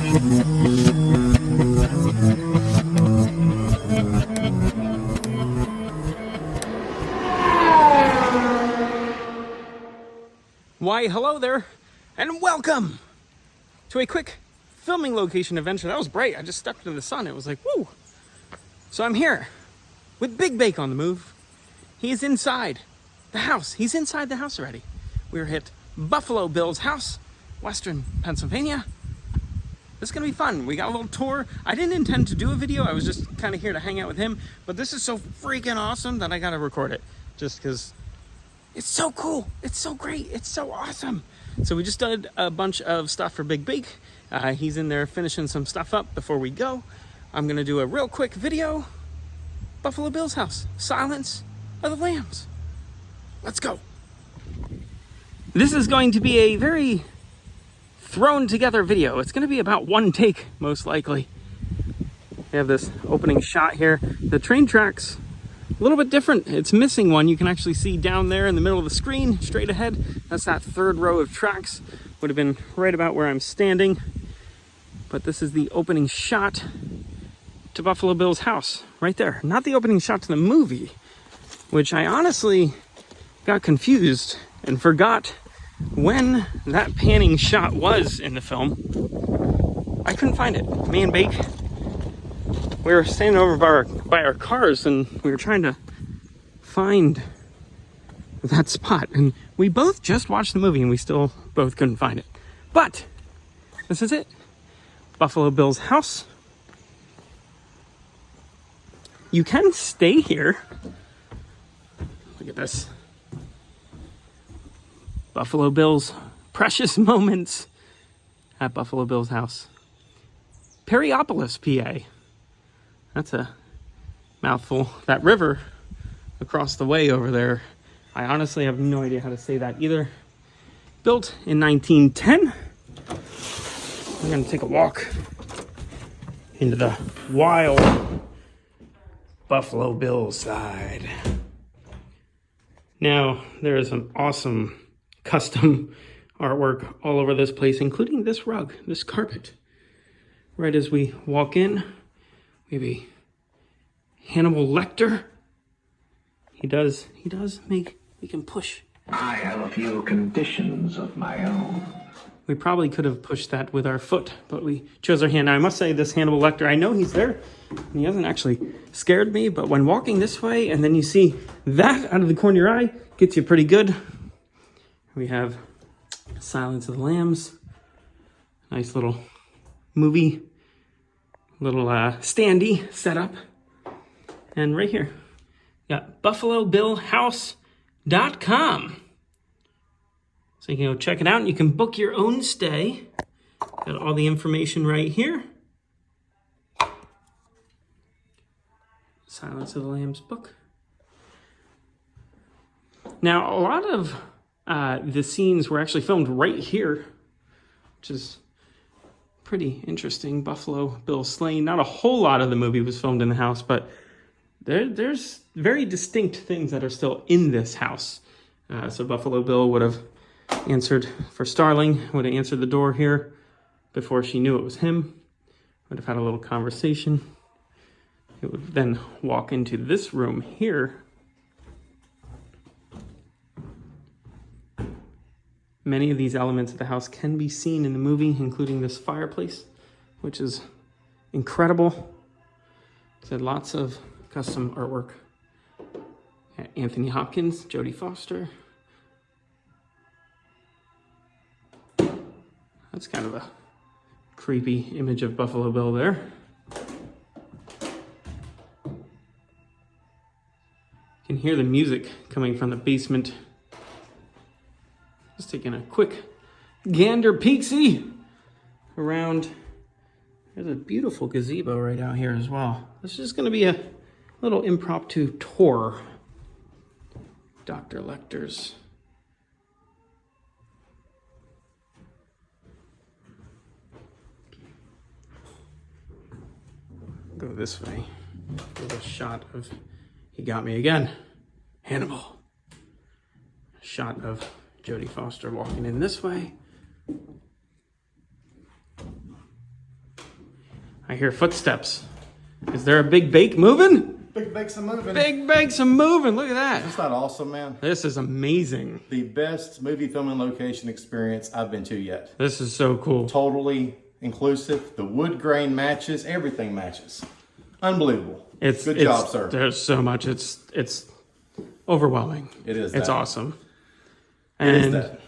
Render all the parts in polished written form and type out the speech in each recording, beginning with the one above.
Why, hello there, and welcome to a quick filming location adventure. That was bright. I just stepped into the sun. It was like, woo. So I'm here with Big Bake on the move. He is inside the house. He's inside the house already. We're at Buffalo Bill's house, Western Pennsylvania. This is gonna be fun. We got a little tour. I didn't intend to do a video. I was just kind of here to hang out with him, but this is so freaking awesome that I gotta record it just because it's so cool. It's so great. It's so awesome. So we just did a bunch of stuff for Big Bake. He's in there finishing some stuff up before we go. I'm gonna do a real quick video. Buffalo Bill's house, Silence of the Lambs. Let's go. This is going to be a very thrown together video. It's gonna be about one take, most likely. We have this opening shot here. The train tracks, a little bit different. It's missing one. You can actually see down there in the middle of the screen, straight ahead. That's that third row of tracks. Would have been right about where I'm standing. But this is the opening shot to Buffalo Bill's house, right there. Not the opening shot to the movie, which I honestly got confused and forgot when that panning shot was in the film. I couldn't find it. Me and Bake, we were standing over by our cars and we were trying to find that spot. And we both just watched the movie and we still both couldn't find it. But this is it. Buffalo Bill's house. You can stay here. Look at this. Buffalo Bill's precious moments at Buffalo Bill's house. Perryopolis, PA. That's a mouthful. That river across the way over there, I honestly have no idea how to say that either. Built in 1910. We're gonna take a walk into the wild Buffalo Bill side. Now, there is some awesome custom artwork all over this place, including this rug, this carpet. Right as we walk in, maybe Hannibal Lecter. He does make him push. I have a few conditions of my own. We probably could have pushed that with our foot, but we chose our hand. Now, I must say, this Hannibal Lecter, I know he's there, and he hasn't actually scared me, but when walking this way, and then you see that out of the corner of your eye, gets you pretty good. We have Silence of the Lambs. Nice little movie, little standee setup. And right here, we got BuffaloBillHouse.com. So you can go check it out and you can book your own stay. Got all the information right here. Silence of the Lambs book. Now, a lot of the scenes were actually filmed right here, which is pretty interesting. Buffalo Bill slain. Not a whole lot of the movie was filmed in the house, but there's very distinct things that are still in this house. So Buffalo Bill would have answered for Starling, would have answered the door here before she knew it was him. Would have had a little conversation. It would then walk into this room here. Many of these elements of the house can be seen in the movie, including this fireplace, which is incredible. It's had lots of custom artwork. Anthony Hopkins, Jodie Foster. That's kind of a creepy image of Buffalo Bill there. You can hear the music coming from the basement. Just taking a quick gander peeksy around. There's a beautiful gazebo right out here as well. This is just going to be a little impromptu tour. Dr. Lecter's. Go this way. There's a shot of, he got me again, Hannibal. A shot of Jodie Foster walking in this way. I hear footsteps. Is there a big bake moving? Big bakes and moving. Big bakes are moving. Look at that. Isn't that awesome, man? This is amazing. The best movie filming location experience I've been to yet. This is so cool. Totally inclusive. The wood grain matches. Everything matches. Unbelievable. Good job, sir. There's so much. It's overwhelming. It is. It's that. awesome. It And is that.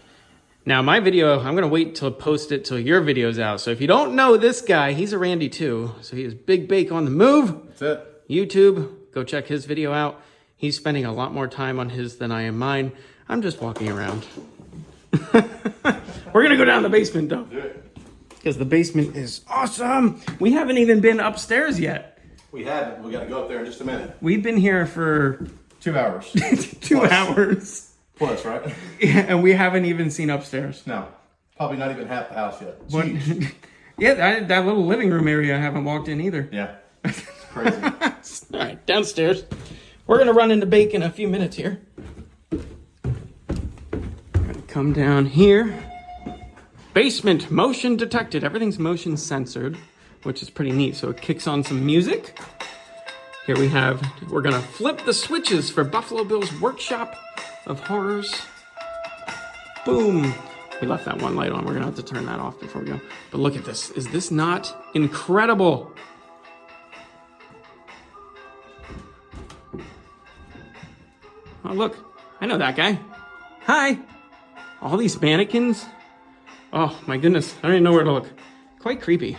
now my video, I'm going to wait to post it till your video's out. So if you don't know this guy, he's a Randy too. So he is Big Bake on the Move. That's it. YouTube, go check his video out. He's spending a lot more time on his than I am mine. I'm just walking around. We're going to go down the basement though. Do it. Because the basement is awesome. We haven't even been upstairs yet. We haven't. We got to go up there in just a minute. We've been here for 2 hours. 2 hours. Plus, right? Yeah, and we haven't even seen upstairs. No. Probably not even half the house yet. It's What- huge. Yeah, that little living room area I haven't walked in either. Yeah. It's crazy. All right, downstairs. We're going to run into bake in a few minutes here. Gonna come down here. Basement, motion detected. Everything's motion censored, which is pretty neat. So it kicks on some music. Here we're gonna flip the switches for Buffalo Bill's Workshop of Horrors. Boom. We left that one light on. We're gonna have to turn that off before we go. But look at this. Is this not incredible? Oh, look. I know that guy. Hi. All these mannequins. Oh, my goodness. I don't even know where to look. Quite creepy.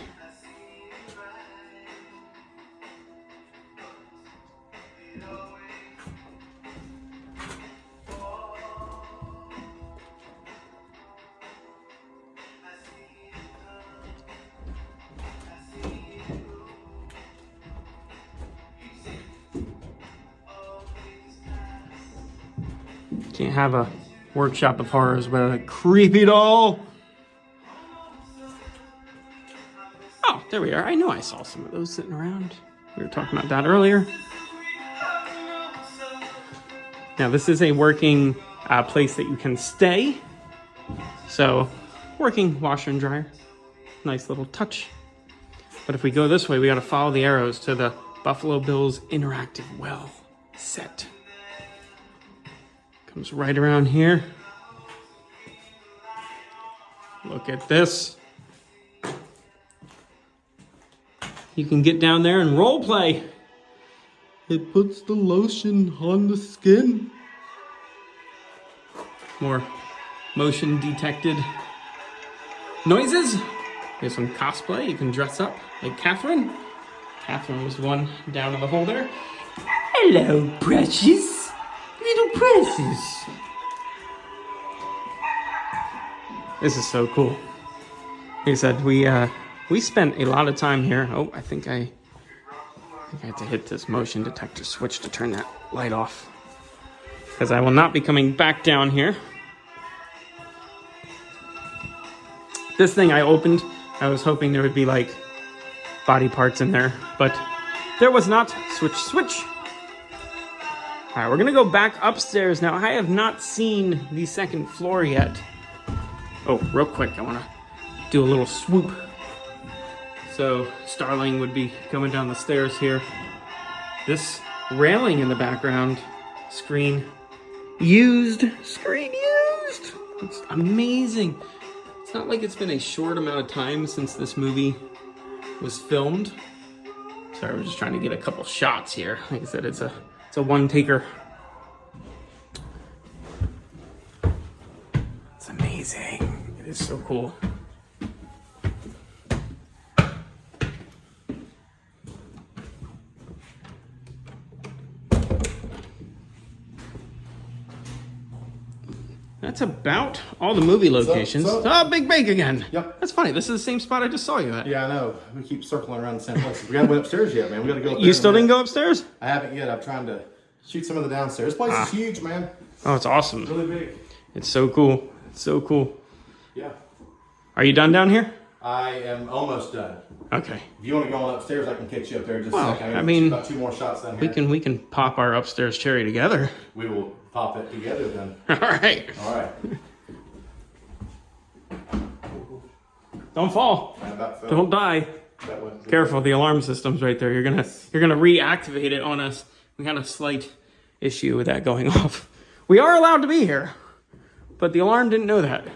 Can't have a workshop of horrors without a creepy doll. Oh, there we are. I know I saw some of those sitting around. We were talking about that earlier. Now, this is a working place that you can stay. So, working washer and dryer. Nice little touch. But if we go this way, we got to follow the arrows to the Buffalo Bills interactive well set. Comes right around here. Look at this. You can get down there and role play. It puts the lotion on the skin. More motion detected noises. There's some cosplay. You can dress up like Catherine. Catherine was one down in the hole there. Hello, precious. Little precious. This is so cool. Like I said, we spent a lot of time here. Oh, I think I had to hit this motion detector switch to turn that light off. Because I will not be coming back down here. This thing I opened, I was hoping there would be like body parts in there, but there was not. Switch, switch. All right, we're gonna go back upstairs. Now, I have not seen the second floor yet. Oh, real quick, I wanna do a little swoop. So, Starling would be coming down the stairs here. This railing in the background, screen used. It's amazing. It's not like it's been a short amount of time since this movie was filmed. Sorry, we're just trying to get a couple shots here. Like I said, it's a one taker. It's amazing. It is so cool. That's about all the movie locations. Oh, Big Bake again. Yep. That's funny. This is the same spot I just saw you at. Yeah, I know. We keep circling around the same place. We haven't went upstairs yet, man. We got to go up there. You still didn't go upstairs? I haven't yet. I'm trying to shoot some of the downstairs. This place is huge, man. Oh, it's awesome. Really big. It's so cool. It's so cool. Yeah. Are you done down here? I am almost done. Okay. If you want to go on upstairs, I can catch you up there in just Well, a second. I mean, about 2 more shots down here. We can pop our upstairs cherry together. We will pop it together then. All right. All right. Don't fall. I'm about to Don't die. Careful, the alarm system's right there. You're gonna reactivate it on us. We had a slight issue with that going off. We are allowed to be here, but the alarm didn't know that.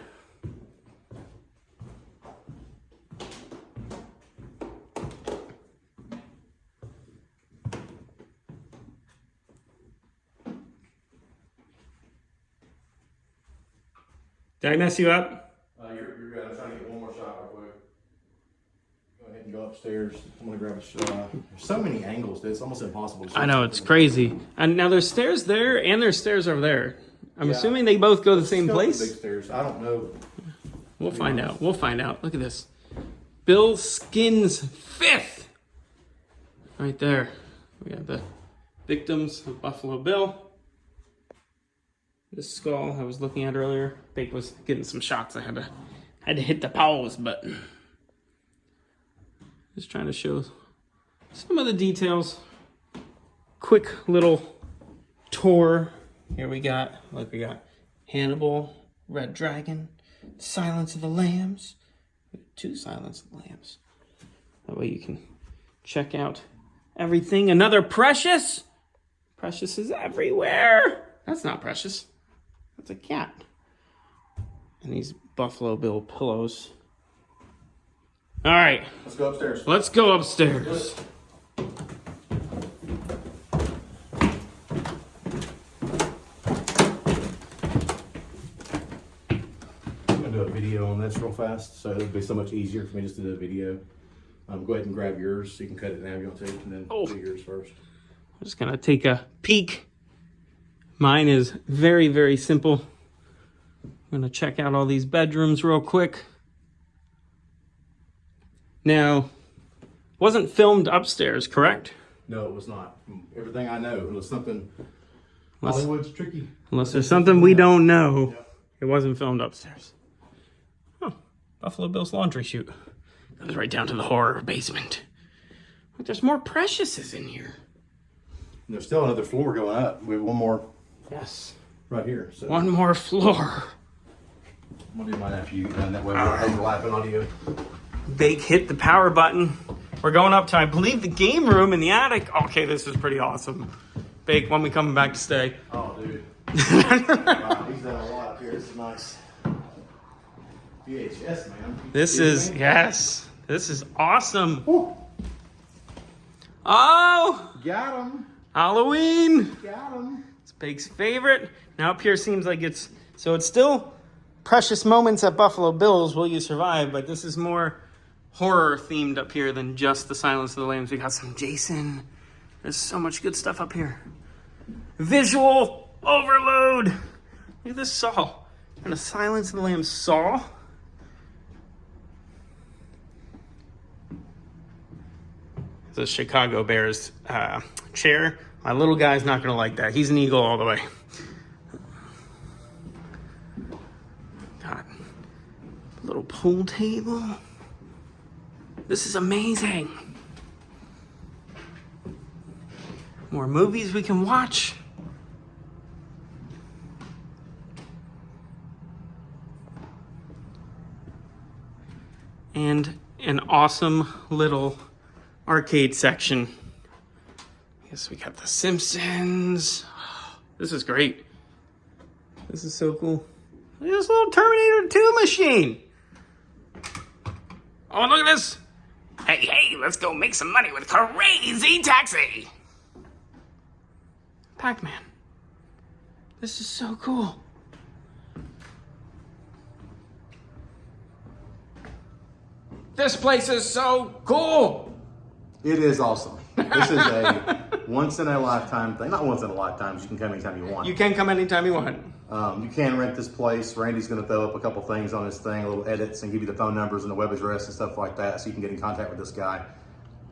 Did I mess you up? You're good. I'm trying to get one more shot real quick. Go ahead and go upstairs. I'm gonna grab a shot. There's so many angles, dude. It's almost impossible to see. I know, it's crazy. And now there's stairs there and there's stairs over there. I'm assuming they both go to the same place. Big stairs. I don't know. We'll find out. We'll find out. Look at this. Bill Skin's 5th. Right there. We got the victims of Buffalo Bill. This skull I was looking at earlier. Bake was getting some shots. I had to hit the pause button. Just trying to show some of the details. Quick little tour. Here we got Hannibal, Red Dragon, Silence of the Lambs. 2 Silence of the Lambs. That way you can check out everything. Another Precious. Precious is everywhere. That's not Precious. That's a cat. And these Buffalo Bill pillows. All right. Let's go upstairs. Let's go upstairs. I'm gonna do a video on this real fast, so it'll be so much easier for me just to do a video. Go ahead and grab yours so you can cut it now if you want to, and then do yours first. I'm just gonna take a peek. Mine is very, very simple. I'm gonna check out all these bedrooms real quick. Now, wasn't filmed upstairs, correct? No, it was not. From everything I know, it was something. Hollywood's tricky. Unless there's something we don't know. Yep. It wasn't filmed upstairs. Oh, Buffalo Bill's laundry chute. Goes right down to the horror basement. Look, there's more Preciouses in here. And there's still another floor going up. We have one more. Yes. Right here. So One more floor. I'm gonna do mine after you get done. That way we're overlapping audio. Bake hit the power button. We're going up to, I believe, the game room in the attic. Okay, this is pretty awesome. Bake, when we coming back to stay? Oh, dude. Wow, he's done a lot up here. This is nice. VHS, man. This is, yes. This is awesome. Woo. Oh! Got him. Halloween! Got him. It's Bake's favorite. Now up here seems like it's still Precious Moments at Buffalo Bill's, Will You Survive? But this is more horror themed up here than just the Silence of the Lambs. We got some Jason. There's so much good stuff up here. Visual overload. Look at this saw. And a Silence of the Lambs saw. The Chicago Bears chair. My little guy's not going to like that. He's an Eagle all the way. God. Little pool table. This is amazing. More movies we can watch. And an awesome little arcade section. Yes, we got The Simpsons. This is great. This is so cool. Look at this little Terminator 2 machine. Oh, and look at this. Hey, let's go make some money with Crazy Taxi. Pac-Man. This is so cool. This place is so cool. It is awesome. This is a once in a lifetime thing. Not once in a lifetime. You can come anytime you want. You can come anytime you want. You can rent this place. Randy's going to throw up a couple things on his thing, little edits, and give you the phone numbers and the web address and stuff like that, so you can get in contact with this guy.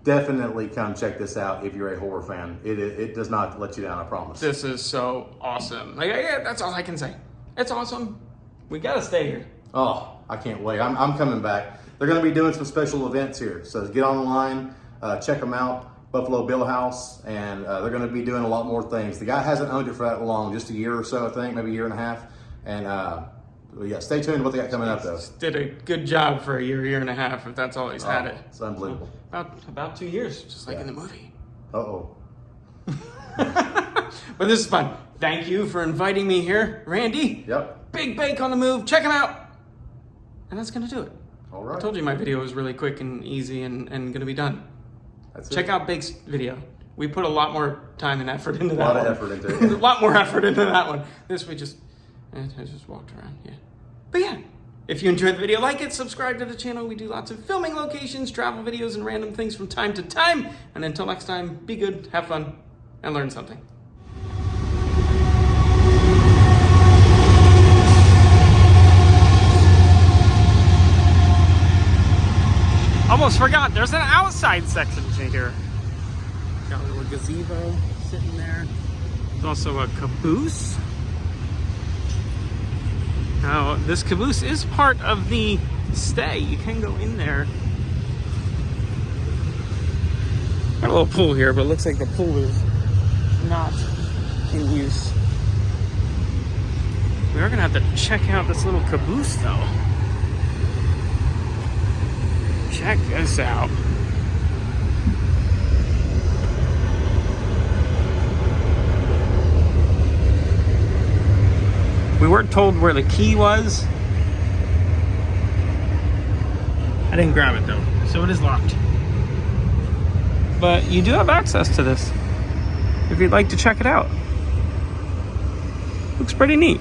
Definitely come check this out if you're a horror fan. It does not let you down, I promise. This is so awesome. Like, yeah, that's all I can say. It's awesome. We gotta stay here. Oh, I can't wait. I'm coming back. They're going to be doing some special events here, so get online, check them out. Buffalo Bill House, and they're going to be doing a lot more things. The guy hasn't owned it for that long, just a year or so, I think, maybe a year and a half. And But yeah, stay tuned to what they got coming up though. Did a good job for a year and a half, if that's all he's had it. It's unbelievable. About 2 years, just like in the movie. Uh-oh. But this is fun. Thank you for inviting me here, Randy. Yep. Big Bake on the Move. Check him out. And that's going to do it. All right. I told you my video was really quick and easy and going to be done. That's Check it. out Bake's video. We put a lot more time and effort into that one. A lot of effort into it. A lot more effort into that one. This we just, I just walked around, yeah. But yeah, if you enjoyed the video, like it, subscribe to the channel. We do lots of filming locations, travel videos, and random things from time to time. And until next time, be good, have fun, and learn something. Almost forgot, there's an outside section to here. Got a little gazebo sitting there. There's also a caboose. Now, this caboose is part of the stay. You can go in there. Got a little pool here, but it looks like the pool is not in use. We are gonna have to check out this little caboose though. Check this out. We weren't told where the key was. I didn't grab it though, so it is locked. But you do have access to this if you'd like to check it out. Looks pretty neat.